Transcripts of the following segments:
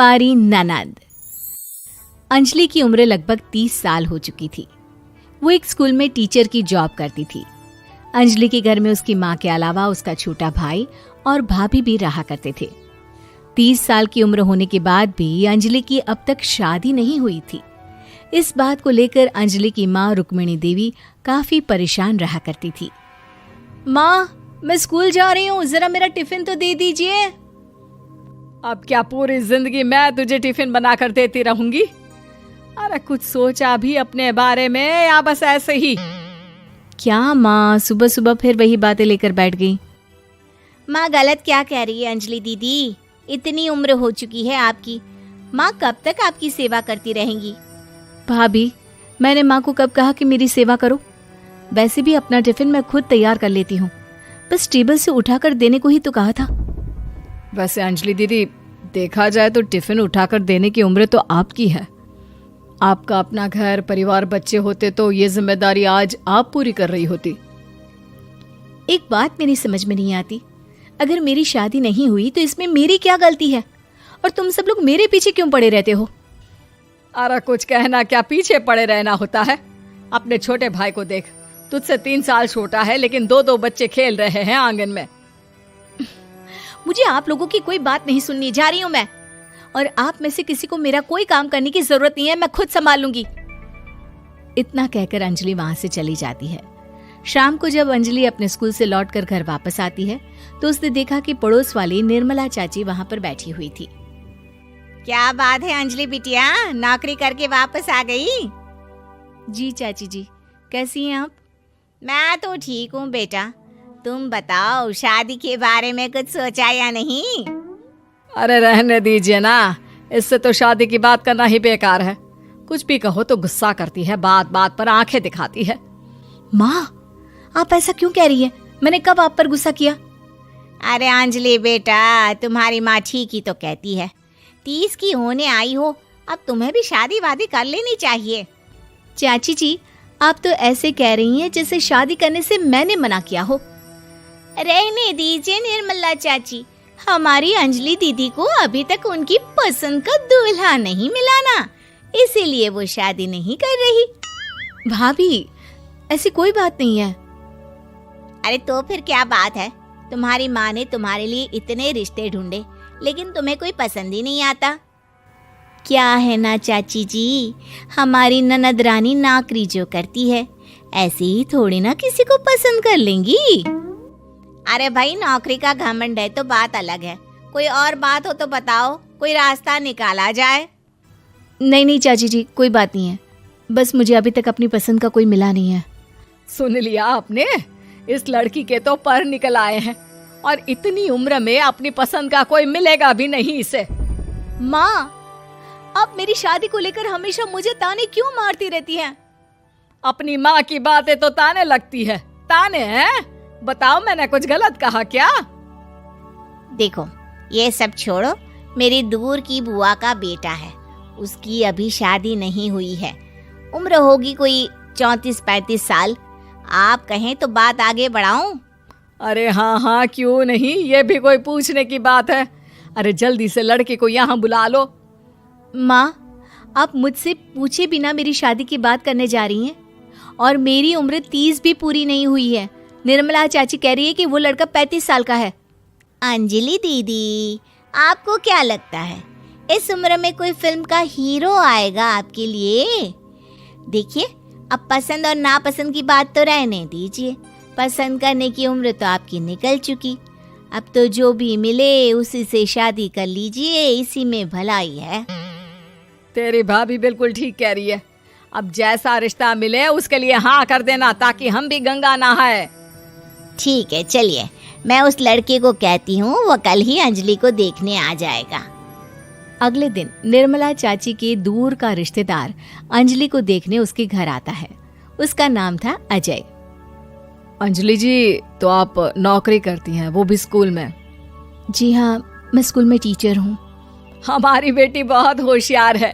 अनपारी ननद। अंजलि की उम्र लगभग 30 साल हो चुकी थी। वो एक स्कूल में टीचर की जॉब करती थी। अंजलि के घर में उसकी माँ के अलावा उसका छोटा भाई और भाभी भी रहा करते थे। 30 साल की उम्र होने के बाद भी अंजलि की अब तक शादी नहीं हुई थी। इस बात को लेकर अंजलि की माँ रुक्मिणी देवी काफी परेशान रहा करती थी। माँ, मैं स्कूल जा रही हूँ, जरा मेरा टिफिन तो दे दीजिए। अब क्या पूरी जिंदगी मैं तुझे टिफिन बनाकर देती रहूंगी? अरे कुछ सोचा भी अपने बारे में या बस ऐसे ही? क्या माँ, सुबह सुबह फिर वही बातें लेकर बैठ गई। माँ गलत क्या कह रही है अंजलि दीदी? इतनी उम्र हो चुकी है आपकी, माँ कब तक आपकी सेवा करती रहेंगी? भाभी, मैंने माँ को कब कहा कि मेरी सेवा करो? वैसे भी अपना टिफिन मैं खुद तैयार कर लेती हूँ, बस टेबल से उठाकर देने को ही तो कहा था। वैसे अंजलि दीदी, देखा जाए तो टिफिन उठाकर देने की उम्र तो आपकी है। आपका अपना घर परिवार बच्चे होते तो ये जिम्मेदारी आज आप पूरी कर रही होती। एक बात मेरी समझ में नहीं आती, अगर मेरी शादी नहीं हुई तो इसमें मेरी क्या गलती है और तुम सब लोग मेरे पीछे क्यों पड़े रहते हो? अरे कुछ कहना क्या पीछे पड़े रहना होता है? अपने छोटे भाई को देख, तुझसे 3 साल छोटा है लेकिन 2 बच्चे खेल रहे हैं आंगन में। मुझे आप लोगों की कोई बात नहीं सुननी, जा रही हूं मैं। और आप में से किसी को मेरा कोई काम करने की जरूरत नहीं है, मैं खुद संभाल लूंगी। इतना कहकर अंजलि वहां से चली जाती है। शाम को जब अंजलि अपने स्कूल से लौटकर घर वापस आती है तो उसने देखा कि पड़ोस वाली निर्मला चाची वहां पर बैठी हुई थी। क्या बात है अंजलि बिटिया, नौकरी करके वापस आ गई? जी चाची जी, कैसी हैं आप? मैं तो ठीक हूँ बेटा, तुम बताओ शादी के बारे में कुछ सोचा या नहीं? अरे रहने दीजिए ना, इससे तो शादी की बात करना ही बेकार है। कुछ भी कहो तो गुस्सा करती है, बात बात पर आंखें दिखाती है। माँ, आप ऐसा क्यों कह रही हैं? मैंने कब आप पर गुस्सा किया? अरे अंजलि बेटा, तुम्हारी माँ ठीक ही तो कहती है। 30 की होने आई हो, अब तुम्हें भी शादी वादी कर लेनी चाहिए। चाची जी, आप तो ऐसे कह रही हैं जैसे शादी करने से मैंने मना किया हो। रहने दीजिए निर्मला चाची, हमारी अंजलि दीदी को अभी तक उनकी पसंद का दूल्हा नहीं मिला ना, इसीलिए वो शादी नहीं कर रही। भाभी, ऐसी कोई बात नहीं है। अरे तो फिर क्या बात है? तुम्हारी माँ ने तुम्हारे लिए इतने रिश्ते ढूंढे लेकिन तुम्हें कोई पसंद ही नहीं आता। क्या है ना चाची जी, हमारी ननद रानी नौकरी जो करती है, ऐसे ही थोड़ी ना किसी को पसंद कर लेंगी। अरे भाई, नौकरी का घमंड है तो बात अलग है, कोई और बात हो तो बताओ, कोई रास्ता निकाला जाए। नहीं चाची जी, कोई बात नहीं है, बस मुझे अभी तक अपनी पसंद का कोई मिला नहीं है। सुन लिया आपने, इस लड़की के तो पर निकल आए हैं और इतनी उम्र में अपनी पसंद का कोई मिलेगा भी नहीं इसे। माँ, आप मेरी शादी को लेकर हमेशा मुझे ताने क्यों मारती रहती हैं? अपनी माँ की बातें तो ताने लगती है। ताने हैं? बताओ, मैंने कुछ गलत कहा क्या? देखो, ये सब छोड़ो, मेरी दूर की बुआ का बेटा है, उसकी अभी शादी नहीं हुई है, उम्र होगी कोई 34-35 साल। आप कहें तो बात आगे बढ़ाऊं? अरे हाँ, क्यों नहीं, ये भी कोई पूछने की बात है। अरे जल्दी से लड़के को यहाँ बुला लो। माँ, आप मुझसे पूछे बिना मेरी शादी की बात करने जा रही हैं और मेरी उम्र 30 भी पूरी नहीं हुई है। निर्मला चाची कह रही है कि वो लड़का 35 साल का है। अंजलि दीदी, आपको क्या लगता है इस उम्र में कोई फिल्म का हीरो आएगा आपके लिए? देखिए, अब पसंद और नापसंद की बात तो रहने दीजिए, पसंद करने की उम्र तो आपकी निकल चुकी। अब तो जो भी मिले उसी से शादी कर लीजिए, इसी में भलाई है। तेरी भाभी बिल्कुल ठीक कह रही है। अब जैसा रिश्ता मिले उसके लिए हाँ कर देना, ताकि हम भी गंगा नहाए। ठीक है, चलिए मैं उस लड़के को कहती हूँ, वो कल ही अंजलि को देखने आ जाएगा। अगले दिन निर्मला चाची के दूर का रिश्तेदार अंजलि को देखने उसके घर आता है। उसका नाम था अजय। अंजलि जी, तो आप नौकरी करती हैं, वो भी स्कूल में? जी हाँ, मैं स्कूल में टीचर हूँ। हमारी बेटी बहुत होशियार है।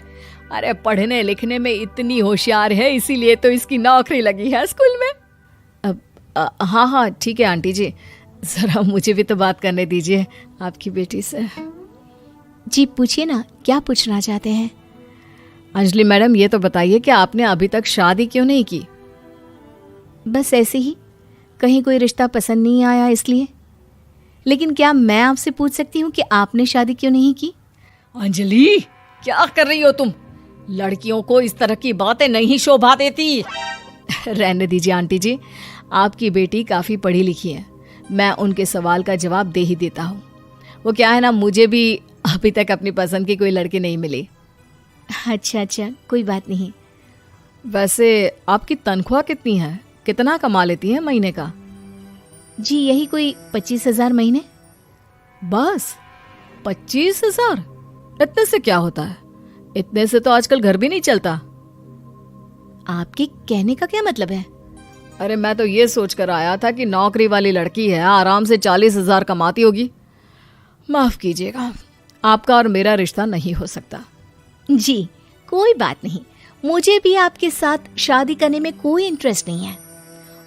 अरे पढ़ने लिखने में इतनी होशियार है, इसीलिए तो इसकी नौकरी लगी है स्कूल में। हाँ, ठीक है आंटी जी, जरा मुझे भी तो बात करने दीजिए आपकी बेटी से। जी पूछिए ना, क्या पूछना चाहते हैं? अंजलि मैडम, ये तो बताइए कि आपने अभी तक शादी क्यों नहीं की? बस ऐसे ही, कहीं कोई रिश्ता पसंद नहीं आया इसलिए। लेकिन क्या मैं आपसे पूछ सकती हूँ कि आपने शादी क्यों नहीं की? अंजलि, क्या कर रही हो तुम? लड़कियों को इस तरह की बातें नहीं शोभा देती। रहने दीजिए आंटी जी, आपकी बेटी काफ़ी पढ़ी लिखी है, मैं उनके सवाल का जवाब दे ही देता हूँ। वो क्या है ना, मुझे भी अभी तक अपनी पसंद की कोई लड़की नहीं मिली। अच्छा अच्छा, कोई बात नहीं। वैसे आपकी तनख्वाह कितनी है? कितना कमा लेती हैं महीने का? जी यही कोई 25,000 महीने। बस 25,000? इतने से क्या होता है? इतने से तो आजकल घर भी नहीं चलता। आपके कहने का क्या मतलब है? अरे मैं तो ये सोचकर आया था कि नौकरी वाली लड़की है, आराम से 40,000 कमाती होगी। माफ कीजिएगा, आपका और मेरा रिश्ता नहीं हो सकता। जी कोई बात नहीं, मुझे भी आपके साथ शादी करने में कोई इंटरेस्ट नहीं है।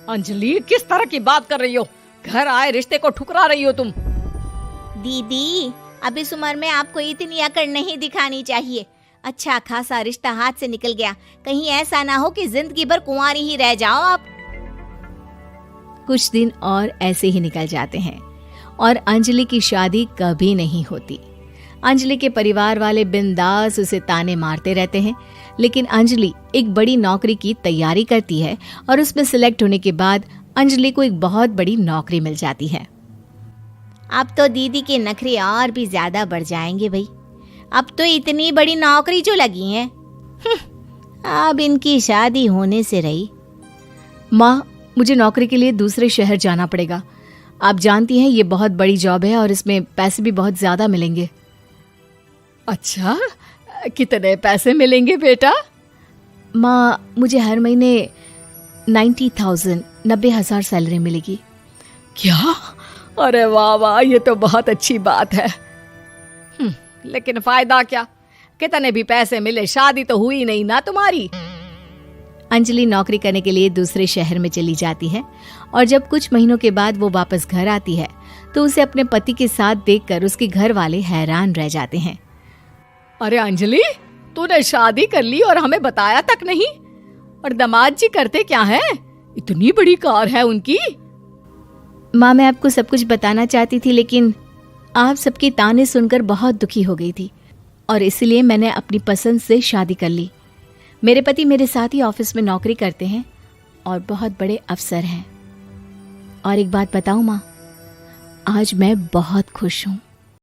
अंजलि, किस तरह की बात कर रही हो? घर आए रिश्ते को ठुकरा रही हो तुम। दीदी, अब इस उम्र में आपको इतनी अकड़ नहीं दिखानी चाहिए। अच्छा खासा रिश्ता हाथ से निकल गया, कहीं ऐसा ना हो कि जिंदगी भर कुंवारी ही रह जाओ आप। कुछ दिन और ऐसे ही निकल जाते हैं और अंजलि की शादी कभी नहीं होती। अंजलि के परिवार वाले बिंदास उसे ताने मारते रहते हैं, लेकिन अंजलि एक बड़ी नौकरी की तैयारी करती है और उसमें सिलेक्ट होने के बाद अंजलि को एक बहुत बड़ी नौकरी मिल जाती है। अब तो दीदी के नखरे और भी ज्यादा बढ़ जाएंगे भाई। अब तो इतनी बड़ी नौकरी जो लगी है, अब इनकी शादी होने से रही। माँ, मुझे नौकरी के लिए दूसरे शहर जाना पड़ेगा। आप जानती हैं ये बहुत बड़ी जॉब है और इसमें पैसे भी बहुत ज्यादा मिलेंगे। अच्छा, कितने पैसे मिलेंगे बेटा? माँ, मुझे हर महीने 90,000 सैलरी मिलेगी। क्या? अरे वाह वाह, ये तो बहुत अच्छी बात है। लेकिन फायदा क्या? कितने भी पैसे मिले, शादी तो हुई नहीं ना तुम्हारी। अंजलि नौकरी करने के लिए दूसरे शहर में चली जाती है और जब कुछ महीनों के बाद वो वापस घर आती है तो उसे अपने पति के साथ देखकर उसके घर वाले हैरान रह जाते हैं। अरे अंजलि, तूने शादी कर ली और हमें बताया तक नहीं। और दामाद जी करते क्या हैं? इतनी बड़ी कार है उनकी। माँ, मैं आपको सब कुछ बताना चाहती थी, लेकिन आप सबके ताने सुनकर बहुत दुखी हो गई थी और इसलिए मैंने अपनी पसंद से शादी कर ली। मेरे पति मेरे साथ ही ऑफिस में नौकरी करते हैं और बहुत बड़े अफसर हैं। और एक बात बताऊं माँ, आज मैं बहुत खुश हूँ।